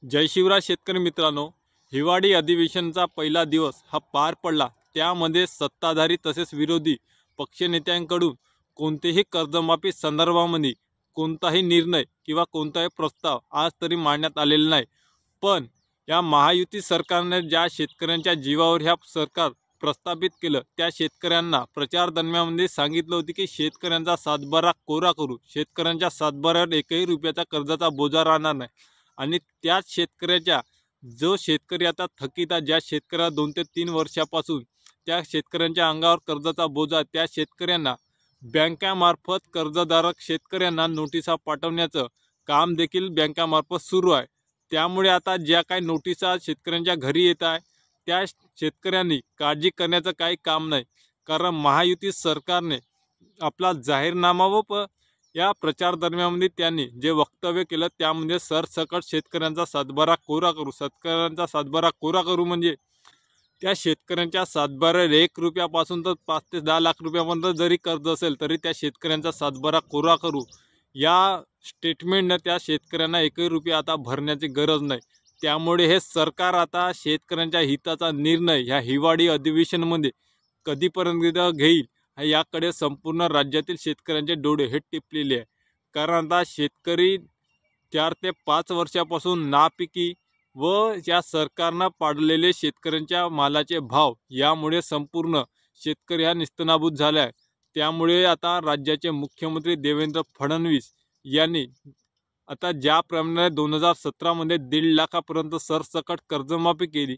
जय शिवराय शेतकरी मित्रांनो, हिवाळी अधिवेशनाचा पहिला दिवस हा पार पडला। त्यामध्ये सत्ताधारी तसेच विरोधी पक्षनेत्यांकडून कोणतेही कर्जमाफी संदर्भामध्ये कोणताही निर्णय किंवा कोणताही प्रस्ताव आज तरी मांडण्यात आलेला नाही। पण या महायुती सरकारने ज्या शेतकऱ्यांच्या जीवावर ह्या सरकार प्रस्थापित केलं, त्या शेतकऱ्यांना प्रचार दरम्यानमध्ये सांगितलं होतं की शेतकऱ्यांचा सातबारा कोरा करू, शेतकऱ्यांच्या सातबाऱ्यावर एकही रुपयाचा कर्जाचा बोजा राहणार नाही। आणि त्याच शेतकऱ्याच्या जो शेतकरी आता थकीत आहे, ज्या शेतकऱ्याला 2 ते 3 वर्षापासून त्या शेतकऱ्यांच्या अंगावर कर्जाचा बोजा, त्या शेतकऱ्यांना बँकामार्फत कर्जदारक शेतकऱ्यांना नोटिसा पाठवण्याचं काम देखील बँकामार्फत सुरू आहे। त्यामुळे आता ज्या काही नोटिसा शेतकऱ्यांच्या घरी येत आहे, त्या शेतकऱ्यांनी काळजी करण्याचं काही काम नाही। कारण महायुती सरकारने आपला जाहीरनामा व या प्रचार दरम्यानमध्ये त्यांनी जे वक्तव्य केलं, त्यामध्ये सरसकट शेतकऱ्यांचा सातबारा कोरा करू, शेतकऱ्यांचा सातबारा कोरा करू म्हणजे त्या शेतकऱ्यांच्या सातबाऱ्यावर 1 रुपयापासून तर 5 ते 10 लाख रुपयापर्यंत जरी कर्ज असेल तरी त्या शेतकऱ्यांचा सातबारा कोरा करू, या स्टेटमेंटने त्या शेतकऱ्यांना 1ही रुपया आता भरण्याची गरज नाही। त्यामुळे हे सरकार आता शेतकऱ्यांच्या हिताचा निर्णय ह्या हिवाळी अधिवेशनामध्ये कधीपर्यंत घेईल याकडे संपूर्ण राज्यातील शेतकऱ्यांचे डोळे हे टिपलेले आहे। कारण आता शेतकरी 4 ते 5 वर्षापासून नापिकी व या सरकारनं पाडलेले शेतकऱ्यांच्या मालाचे भाव यामुळे संपूर्ण शेतकरी हा निस्तेनाबूत झाला आहे। त्यामुळे आता राज्याचे मुख्यमंत्री देवेंद्र फडणवीस यांनी आता ज्याप्रमाणे 2017 मध्ये 1.5 लाखापर्यंत सरसकट कर्जमाफी केली,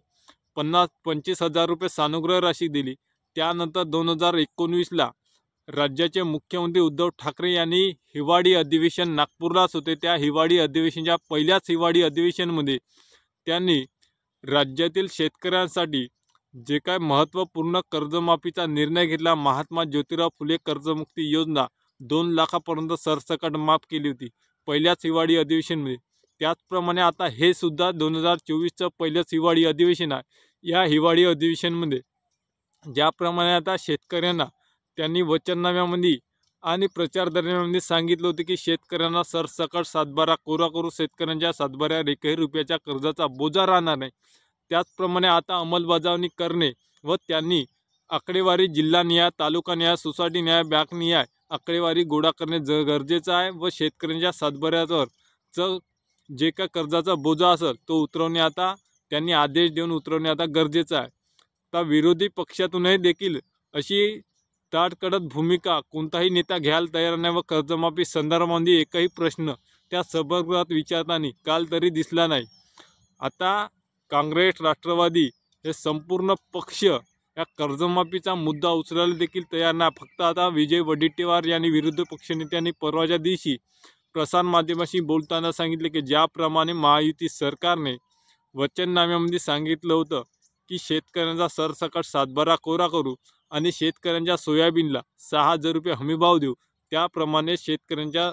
25,000 रुपये सानुग्रह राशी दिली, त्यानंतर 2019ला राज्याचे मुख्यमंत्री उद्धव ठाकरे यांनी हिवाळी अधिवेशन नागपूरलाच होते, त्या हिवाळी अधिवेशनाच्या पहिल्याच हिवाळी अधिवेशनामध्ये त्यांनी राज्यातील शेतकऱ्यांसाठी जे काय महत्त्वपूर्ण कर्जमाफीचा निर्णय घेतला, महात्मा ज्योतिराव फुले कर्जमुक्ती योजना 2 लाखापर्यंत सरसकट माफ केली होती पहिल्याच हिवाळी अधिवेशनामध्ये। त्याचप्रमाणे आता हे सुद्धा 2024चं पहिलंच हिवाळी अधिवेशन आहे। या हिवाळी अधिवेशनामध्ये ज्याप्रमाणे आता शेतकऱ्यांना त्यांनी वचननाम्यामध्ये आणि प्रचार दरम्यानमध्ये सांगितलं होतं की शेतकऱ्यांना सरसकट सातबारा कोरा करू, शेतकऱ्यांच्या सातबाऱ्यावर 1ही रुपयाच्या कर्जाचा बोजा राहणार नाही, त्याचप्रमाणे आता अंमलबजावणी करणे व त्यांनी आकडेवारी जिल्हानिहाय, तालुकानिहाय, सोसायटीनिहाय, बँकनिहाय आकडेवारी गोळा करणे गरजेचं आहे व शेतकऱ्यांच्या सातबाऱ्यावर जे काय कर्जाचा बोजा असेल तो उतरवणे आता त्यांनी आदेश देऊन उतरवणे आता गरजेचं आहे। आता विरोधी पक्षातूनही देखील अशी ताडकडत भूमिका कोणताही नेता घ्यायला तयार नाही व कर्जमाफी संदर्भामध्ये एकही प्रश्न त्या सभागृहात विचारताना काल तरी दिसला नाही। आता काँग्रेस, राष्ट्रवादी हे संपूर्ण पक्ष या कर्जमाफीचा मुद्दा उचलायला देखील तयार नाही। फक्त आता विजय वडेट्टीवार यांनी विरोधी पक्षनेत्यांनी परवाच्या दिवशी प्रसारमाध्यमांशी बोलताना सांगितले की ज्याप्रमाणे महायुती सरकारने वचननाम्यामध्ये सांगितलं होतं की शेतकऱ्यांचा सरसकट सातबारा कोरा करू आणि शेतकऱ्यांच्या सोयाबीनला 6,000 रुपये हमीभाव देऊ, त्याप्रमाणे शेतकऱ्यांच्या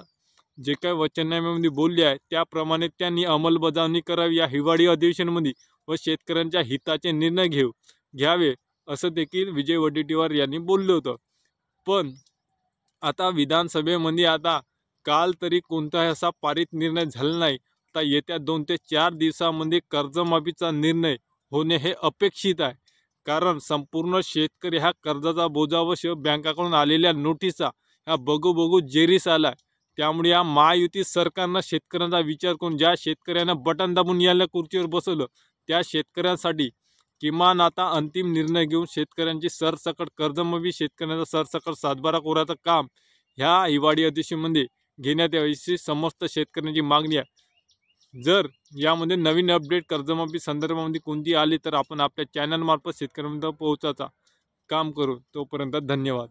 जे काही वचननाम्यामध्ये बोलले आहे त्याप्रमाणे त्यांनी अंमलबजावणी करावी या हिवाळी अधिवेशनामध्ये व शेतकऱ्यांच्या हिताचे निर्णय घ्यावे असं देखील विजय वडेट्टीवार यांनी बोललं होतं। पण आता विधानसभेमध्ये आता काल तरी कोणताही असा पारित निर्णय झाला नाही। आता येत्या 2 ते 4 दिवसांमध्ये कर्जमाफीचा निर्णय होणे हे अपेक्षित आहे। कारण संपूर्ण शेतकरी हा कर्जाचा बोजा व बँकाकडून आलेल्या नोटिसा ह्या बघू जेरीस आला आहे। त्यामुळे या महायुती सरकारनं शेतकऱ्यांचा विचार करून ज्या शेतकऱ्यांना बटन दाबून याला खुर्चीवर बसवलं, त्या शेतकऱ्यांसाठी किमान आता अंतिम निर्णय घेऊन शेतकऱ्यांची सरसकट कर्जमाफी, शेतकऱ्यांचा सरसकट सातबारा कोऱ्याचं काम ह्या हिवाळी अधिवेशनामध्ये घेण्यात यावे अशी समस्त शेतकऱ्यांची मागणी आहे। जर यामध्ये नवीन अपडेट कर्जमाफी संदर्भामध्ये कोणती आली तर आपण आपल्या चॅनलमार्फत शेतकऱ्यांपर्यंत पोहोचायचा काम करू। तोपर्यंत धन्यवाद।